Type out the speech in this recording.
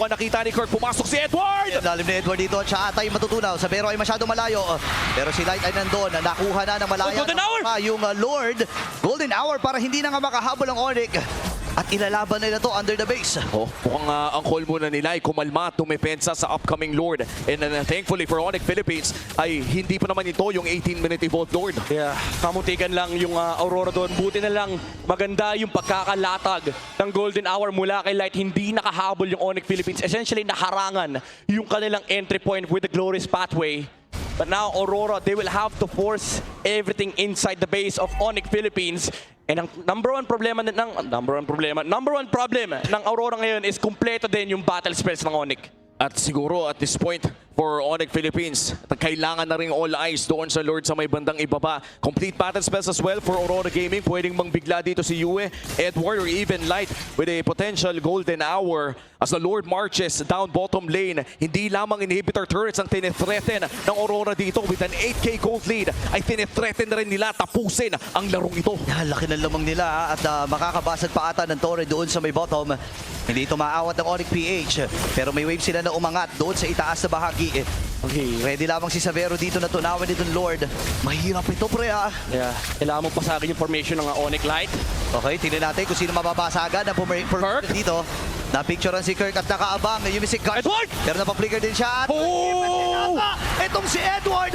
ang nakita ni Kirk. Pumasok si Edward! Lalim ni Edward dito at siya atay matutunaw. Sabero ay masyadong malayo. Pero si Light ay nandun. Nakuha na ng malaya. Golden Hour! Yung Lord. Golden Hour para hindi na nga makahabol ang Onyx. At ilalaban nila to under the base. Oh, mukhang ang call muna nila ay kumalma at tumepensa sa upcoming Lord. And thankfully for Onyx Philippines ay hindi pa naman ito yung 18-minute evolved Lord. Yeah, kamuntikan lang yung Aurora doon. Buti na lang maganda yung pagkakalatag ng Golden Hour mula kay Light. Hindi nakahabol yung Onyx Philippines. Essentially, nakarangan yung kanilang entry point with the Glorious Pathway. But now, Aurora, they will have to force everything inside the base of Onyx Philippines. And ang number one problem ng Aurora ngayon is kumpleto din yung battle spells ng Onyx. At siguro at this point for Onyx Philippines, kailangan na rin all eyes doon sa Lord sa may bandang ibaba. Complete battle spells as well for Aurora Gaming. Pwedeng mangbigla dito si Yue, Edward, or even Light with a potential Golden Hour as the Lord marches down bottom lane. Hindi lamang inhibitor turrets ang tinithreaten ng Aurora dito with an 8k gold lead. Ay tinithreaten na rin nila tapusin ang larong ito. Laki ng lamang nila at makakabasag pa ata ng Torre doon sa may bottom. Hindi ito maawat ng Onyx PH. Pero may wave sila na umangat doon sa itaas na bahagi. Okay, ready lamang si Savero dito na tunawin itong Lord. Mahirap ito pre ah. Yeah, kailangan mo pasagin yung formation ng Onyx Light. Okay, tingnan natin kung sino mababasagan na Kirk? dito. Na-picturean si Kirk at nakaabang. Yung si Kirk. Edward! Pero napapflicker din siya. At Oh! itong si Edward